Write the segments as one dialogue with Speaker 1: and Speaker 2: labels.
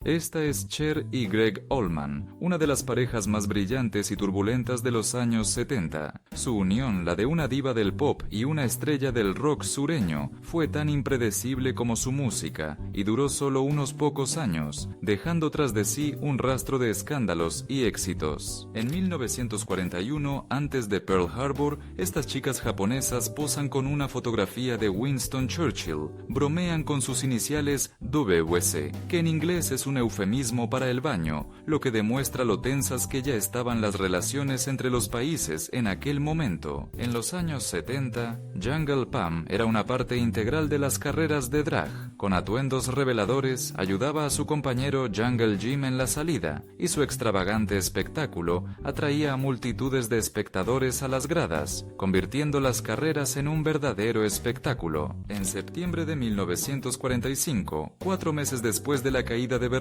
Speaker 1: Esta es Cher y Gregg Allman, una de las parejas más brillantes y turbulentas de los años 70. Su unión, la de una diva del pop y una estrella del rock sureño, fue tan impredecible como su música, y duró solo unos pocos años, dejando tras de sí un rastro de escándalos y éxitos. En 1941, antes de Pearl Harbor, estas chicas japonesas posan con una fotografía de Winston Churchill, bromean con sus iniciales WC, que en inglés es un eufemismo para el baño, lo que demuestra lo tensas que ya estaban las relaciones entre los países en aquel momento. En los años 70, Jungle Pam era una parte integral de las carreras de drag. Con atuendos reveladores, ayudaba a su compañero Jungle Jim en la salida, y su extravagante espectáculo atraía a multitudes de espectadores a las gradas, convirtiendo las carreras en un verdadero espectáculo. En septiembre de 1945, 4 meses después de la caída de Berlín,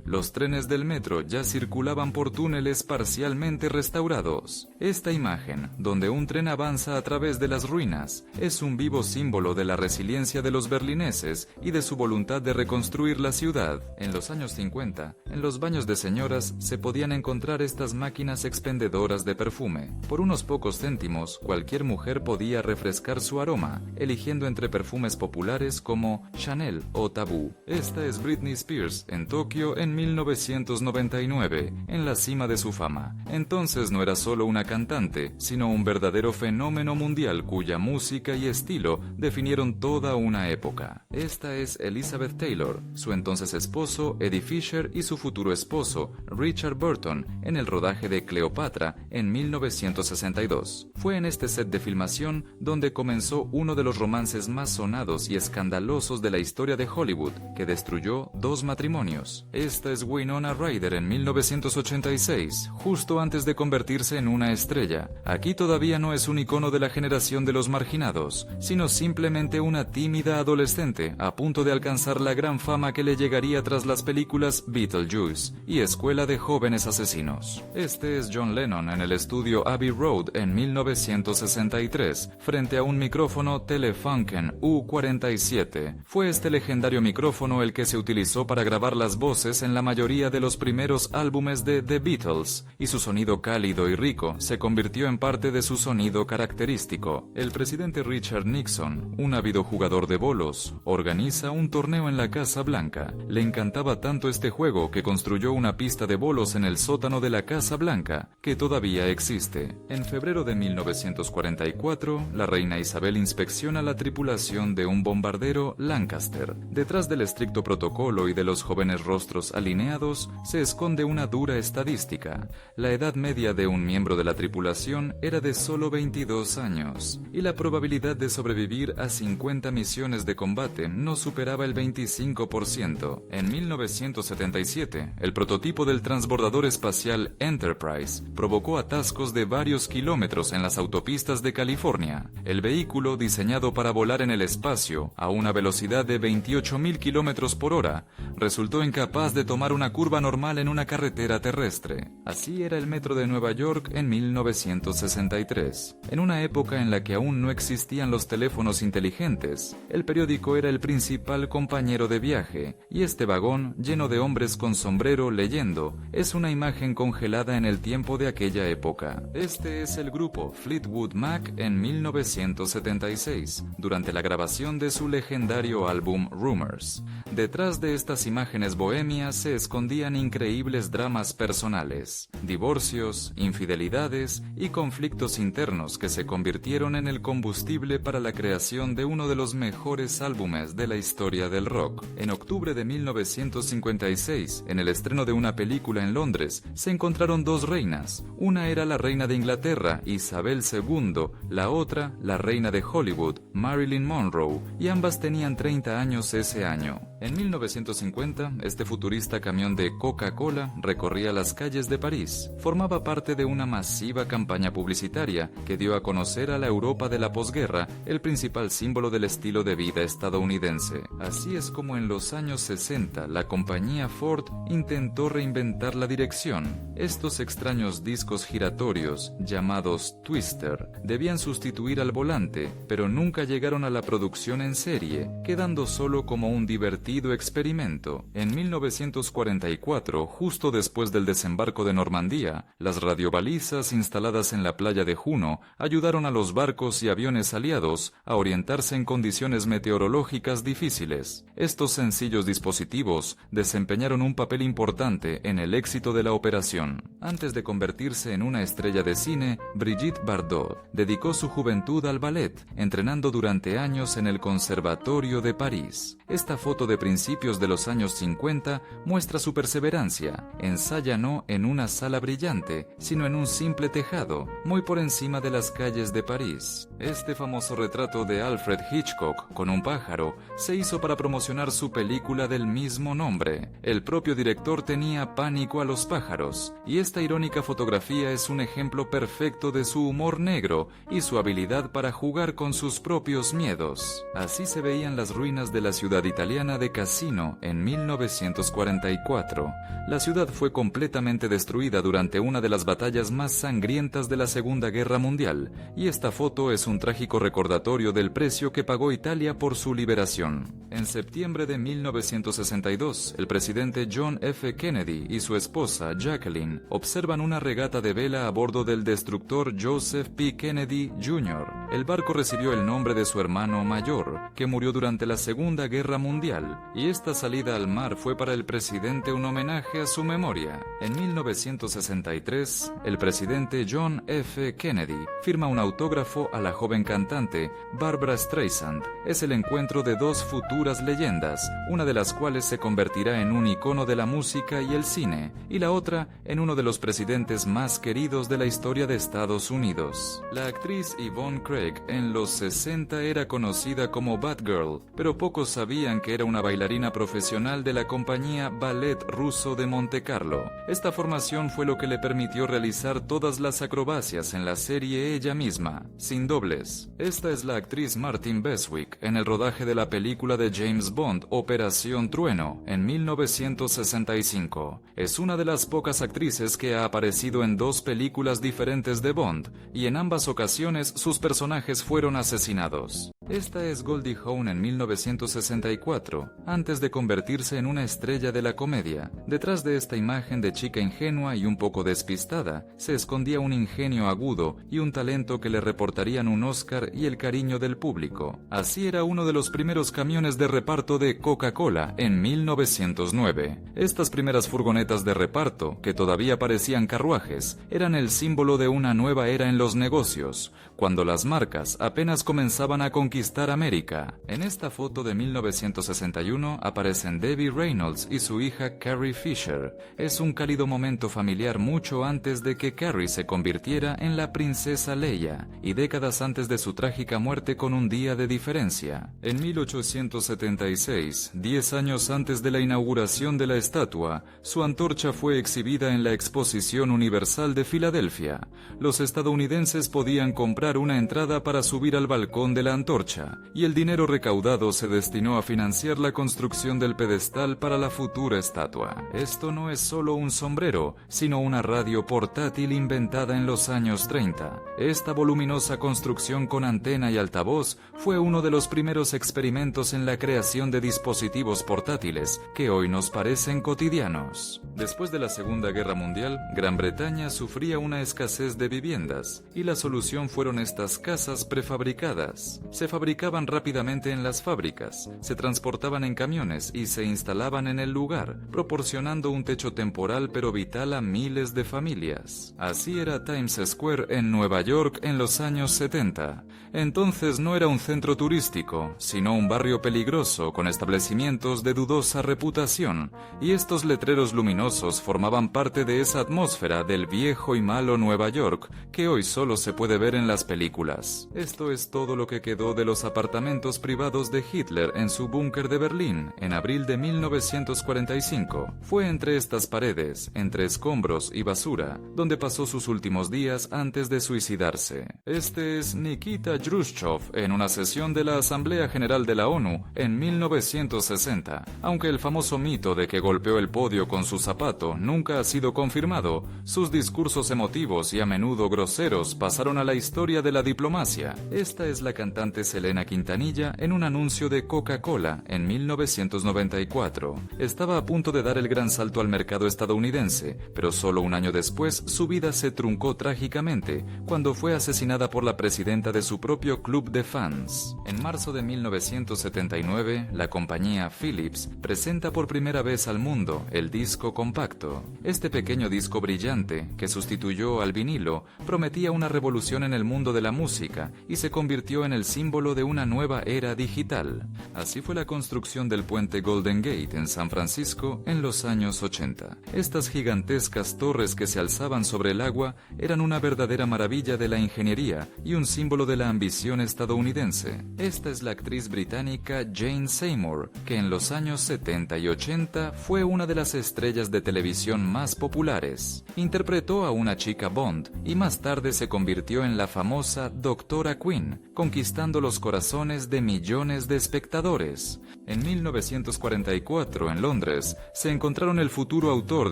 Speaker 1: los trenes del metro ya circulaban por túneles parcialmente restaurados. Esta imagen, donde un tren avanza a través de las ruinas, es un vivo símbolo de la resiliencia de los berlineses y de su voluntad de reconstruir la ciudad. En los años 50, en los baños de señoras se podían encontrar estas máquinas expendedoras de perfume. Por unos pocos céntimos, cualquier mujer podía refrescar su aroma, eligiendo entre perfumes populares como Chanel o Taboo. Esta es Britney Spears en Tokio en 1999, en la cima de su fama. Entonces no era solo una cantante, sino un verdadero fenómeno mundial cuya música y estilo definieron toda una época. Esta es Elizabeth Taylor, su entonces esposo Eddie Fisher y su futuro esposo Richard Burton en el rodaje de Cleopatra en 1962. Fue en este set de filmación donde comenzó uno de los romances más sonados y escandalosos de la historia de Hollywood, que destruyó 2 matrimonios. Esta es Winona Ryder en 1986, justo antes de convertirse en una estrella. Aquí todavía no es un icono de la generación de los marginados, sino simplemente una tímida adolescente a punto de alcanzar la gran fama que le llegaría tras las películas Beetlejuice y Escuela de Jóvenes Asesinos. Este es John Lennon en el estudio Abbey Road en 1963, frente a un micrófono Telefunken U-47. Fue este legendario micrófono el que se utilizó para grabar las voces en la mayoría de los primeros álbumes de The Beatles, y su sonido cálido y rico se convirtió en parte de su sonido característico. El presidente Richard Nixon, un ávido jugador de bolos, organiza un torneo en la Casa Blanca. Le encantaba tanto este juego que construyó una pista de bolos en el sótano de la Casa Blanca, que todavía existe. En febrero de 1944, la reina Isabel inspecciona la tripulación de un bombardero Lancaster. Detrás del estricto protocolo y de los jóvenes rostros alineados se esconde una dura estadística. La edad media de un miembro de la tripulación era de solo 22 años, y la probabilidad de sobrevivir a 50 misiones de combate no superaba el 25%. En 1977, el prototipo del transbordador espacial Enterprise provocó atascos de varios kilómetros en las autopistas de California. El vehículo, diseñado para volar en el espacio a una velocidad de 28.000 kilómetros por hora, resultó incapaz de tomar una curva normal en una carretera terrestre. Así era el metro de Nueva York en 1963. En una época en la que aún no existían los teléfonos inteligentes, el periódico era el principal compañero de viaje, y este vagón, lleno de hombres con sombrero leyendo, es una imagen congelada en el tiempo de aquella época. Este es el grupo Fleetwood Mac en 1976, durante la grabación de su legendario álbum Rumors. Detrás de estas imágenes bohemias se escondían increíbles dramas personales, divorcios, infidelidades y conflictos internos que se convirtieron en el combustible para la creación de uno de los mejores álbumes de la historia del rock. En octubre de 1956, en el estreno de una película en Londres, se encontraron 2 reinas. Una era la reina de Inglaterra, Isabel II, la otra, la reina de Hollywood, Marilyn Monroe, y ambas tenían 30 años ese año. En 1950, este futurista camión de Coca-Cola recorría las calles de París. Formaba parte de una masiva campaña publicitaria que dio a conocer a la Europa de la posguerra, el principal símbolo del estilo de vida estadounidense. Así es como en los años 60 la compañía Ford intentó reinventar la dirección. Estos extraños discos giratorios, llamados Twister, debían sustituir al volante, pero nunca llegaron a la producción en serie, quedando solo como un divertido repetido experimento. En 1944, justo después del desembarco de Normandía, las radiobalizas instaladas en la playa de Juno ayudaron a los barcos y aviones aliados a orientarse en condiciones meteorológicas difíciles. Estos sencillos dispositivos desempeñaron un papel importante en el éxito de la operación. Antes de convertirse en una estrella de cine, Brigitte Bardot dedicó su juventud al ballet, entrenando durante años en el Conservatorio de París. Esta foto de principios de los años 50 muestra su perseverancia. Ensaya no en una sala brillante, sino en un simple tejado, muy por encima de las calles de París. Este famoso retrato de Alfred Hitchcock con un pájaro se hizo para promocionar su película del mismo nombre. El propio director tenía pánico a los pájaros, y esta irónica fotografía es un ejemplo perfecto de su humor negro y su habilidad para jugar con sus propios miedos. Así se veían las ruinas de la ciudad italiana de Cassino en 1944. La ciudad fue completamente destruida durante una de las batallas más sangrientas de la Segunda Guerra Mundial, y esta foto es un trágico recordatorio del precio que pagó Italia por su liberación. En septiembre de 1962, el presidente John F. Kennedy y su esposa Jacqueline observan una regata de vela a bordo del destructor Joseph P. Kennedy Jr. El barco recibió el nombre de su hermano mayor, que murió durante la Segunda Guerra Mundial, y esta salida al mar fue para el presidente un homenaje a su memoria. En 1963, el presidente John F. Kennedy firma un autógrafo a la joven cantante Barbra Streisand. Es el encuentro de dos futuras leyendas, una de las cuales se convertirá en un icono de la música y el cine, y la otra en uno de los presidentes más queridos de la historia de Estados Unidos. La actriz Yvonne Craig en los 60 era conocida como Batgirl, pero pocos sabían que era una bailarina profesional de la compañía Ballet Ruso de Monte Carlo. Esta formación fue lo que le permitió realizar todas las acrobacias en la serie ella misma, sin dobles. Esta es la actriz Martin Beswick en el rodaje de la película de James Bond, Operación Trueno, en 1965. Es una de las pocas actrices que ha aparecido en dos películas diferentes de Bond, y en ambas ocasiones sus personajes fueron asesinados. Esta es Goldie Hawn en 1964, antes de convertirse en una estrella de la comedia. Detrás de esta imagen de chica ingenua y un poco despistada, se escondía un ingenio agudo y un talento que le reportarían un Oscar y el cariño del público. Así era uno de los primeros camiones de reparto de Coca-Cola en 1909. Estas primeras furgonetas de reparto, que todavía parecían carruajes, eran el símbolo de una nueva era en los negocios, cuando las marcas apenas comenzaban a conquistar América. En esta foto de 1961 aparecen Debbie Reynolds y su hija Carrie Fisher. Es un cálido momento familiar mucho antes de que Carrie se convirtiera en la princesa Leia, y décadas antes de su trágica muerte con un día de diferencia. En 1876, 10 años antes de la inauguración de la estatua, su antorcha fue exhibida en la Exposición Universal de Filadelfia. Los estadounidenses podían comprar una entrada para subir al balcón de la antorcha, y el dinero recaudado se destinó a financiar la construcción del pedestal para la futura estatua. Esto no es solo un sombrero, sino una radio portátil inventada en los años 30. Esta voluminosa construcción con antena y altavoz fue uno de los primeros experimentos en la creación de dispositivos portátiles que hoy nos parecen cotidianos. Después de la Segunda Guerra Mundial, Gran Bretaña sufría una escasez de viviendas, y la solución fueron estas casas prefabricadas. Se fabricaban rápidamente en las fábricas, se transportaban en camiones y se instalaban en el lugar, proporcionando un techo temporal pero vital a miles de familias. Así era Times Square en Nueva York en los años 70. Entonces no era un centro turístico, sino un barrio peligroso con establecimientos de dudosa reputación, y estos letreros luminosos formaban parte de esa atmósfera del viejo y malo Nueva York que hoy solo se puede ver en las películas. Esto es todo lo que quedó de los apartamentos privados de Hitler en su búnker de Berlín en abril de 1945. Fue entre estas paredes, entre escombros y basura, donde pasó sus últimos días antes de suicidarse. Este es Nikita Khrushchev en una sesión de la Asamblea General de la ONU en 1960. Aunque el famoso mito de que golpeó el podio con sus zapato nunca ha sido confirmado. Sus discursos emotivos y a menudo groseros pasaron a la historia de la diplomacia. Esta es la cantante Selena Quintanilla en un anuncio de Coca-Cola en 1994. Estaba a punto de dar el gran salto al mercado estadounidense, pero solo un año después su vida se truncó trágicamente cuando fue asesinada por la presidenta de su propio club de fans. En marzo de 1979, la compañía Philips presenta por primera vez al mundo el disco compacto. Este pequeño disco brillante, que sustituyó al vinilo, prometía una revolución en el mundo de la música y se convirtió en el símbolo de una nueva era digital. Así fue la construcción del puente Golden Gate en San Francisco en los años 80. Estas gigantescas torres que se alzaban sobre el agua eran una verdadera maravilla de la ingeniería y un símbolo de la ambición estadounidense. Esta es la actriz británica Jane Seymour, que en los años 70 y 80 fue una de las estrellas de televisión más populares. Interpretó a una chica Bond y más tarde se convirtió en la famosa Doctora Quinn, conquistando los corazones de millones de espectadores. En 1944, en Londres, se encontraron el futuro autor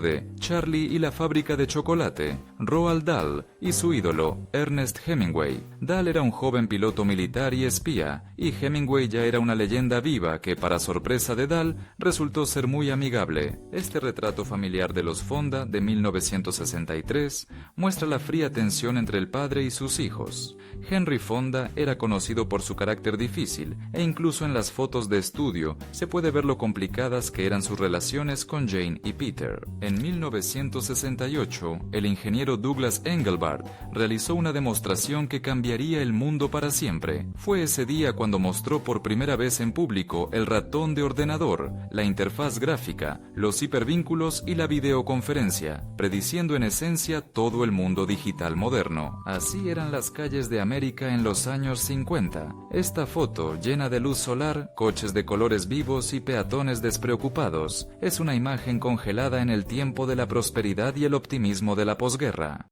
Speaker 1: de Charlie y la fábrica de chocolate, Roald Dahl, y su ídolo, Ernest Hemingway. Dahl era un joven piloto militar y espía, y Hemingway ya era una leyenda viva que, para sorpresa de Dahl, resultó ser muy amigable. Este retrato familiar de los Fonda, de 1963, muestra la fría tensión entre el padre y sus hijos. Henry Fonda era conocido por su carácter difícil, e incluso en las fotos de estudio se puede ver lo complicadas que eran sus relaciones con Jane y Peter. En 1968, el ingeniero Douglas Engelbart realizó una demostración que cambiaría el mundo para siempre. Fue ese día cuando mostró por primera vez en público el ratón de ordenador, la interfaz gráfica, los hipervínculos y la videoconferencia, prediciendo en esencia todo el mundo digital moderno. Así eran las calles de América en los años 50. Esta foto, llena de luz solar, coches de colores vivos y peatones despreocupados, es una imagen congelada en el tiempo de la prosperidad y el optimismo de la posguerra.